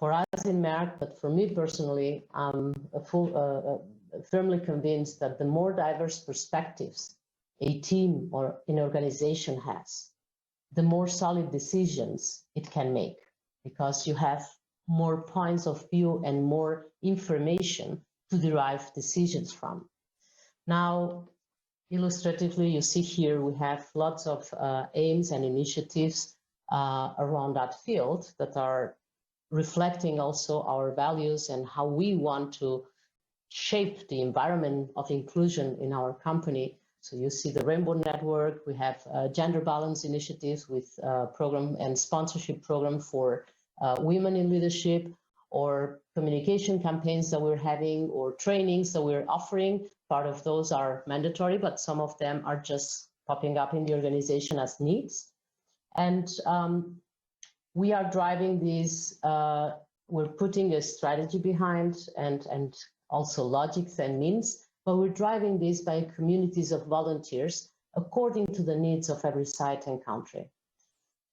For us in Merck, but for me personally, I'm firmly convinced that the more diverse perspectives a team or an organization has, the more solid decisions it can make, because you have more points of view and more information to derive decisions from. Now, illustratively, you see here we have lots of aims and initiatives around that field that are reflecting also our values and how we want to shape the environment of inclusion in our company. So you see the Rainbow Network, we have gender balance initiatives with program and sponsorship program for women in leadership, or communication campaigns that we're having, or trainings that we're offering. Part of those are mandatory, but some of them are just popping up in the organization as needs. And we are driving these, we're putting a strategy behind and also logics and means, but we're driving this by communities of volunteers according to the needs of every site and country,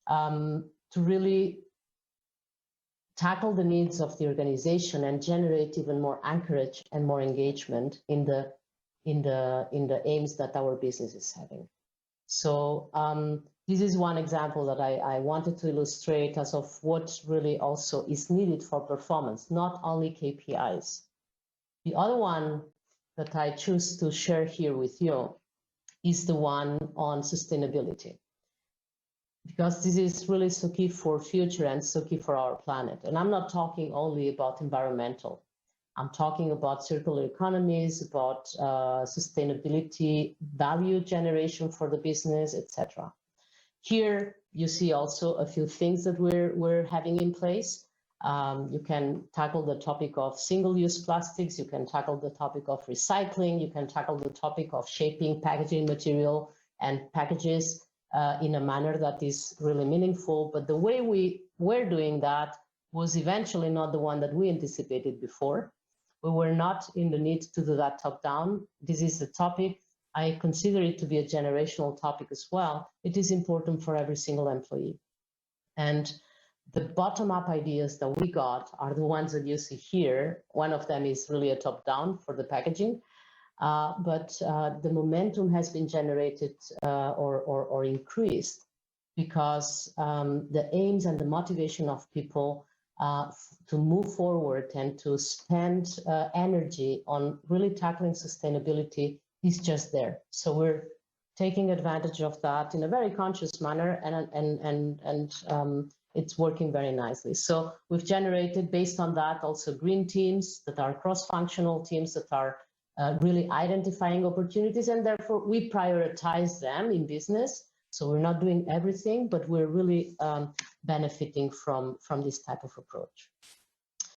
to really tackle the needs of the organization and generate even more anchorage and more engagement in the aims that our business is having. So this is one example that I wanted to illustrate as of what really also is needed for performance, not only KPIs. The other one that I choose to share here with you is the one on sustainability, because this is really so key for future and so key for our planet. And I'm not talking only about environmental. I'm talking about circular economies, about sustainability, value generation for the business, etc. Here you see also a few things that we're having in place. You can tackle the topic of single-use plastics, you can tackle the topic of recycling, you can tackle the topic of shaping packaging material and packages in a manner that is really meaningful. But the way we were doing that was eventually not the one that we anticipated before. We were not in the need to do that top-down. This is a topic, I consider it to be a generational topic as well. It is important for every single employee. And the bottom-up ideas that we got are the ones that you see here. One of them is really a top-down for the packaging, but the momentum has been generated or increased because the aims and the motivation of people to move forward and to spend energy on really tackling sustainability is just there. So we're taking advantage of that in a very conscious manner, and it's working very nicely. So we've generated, based on that, also green teams that are cross-functional teams that are really identifying opportunities, and therefore we prioritize them in business. So we're not doing everything, but we're really benefiting from this type of approach.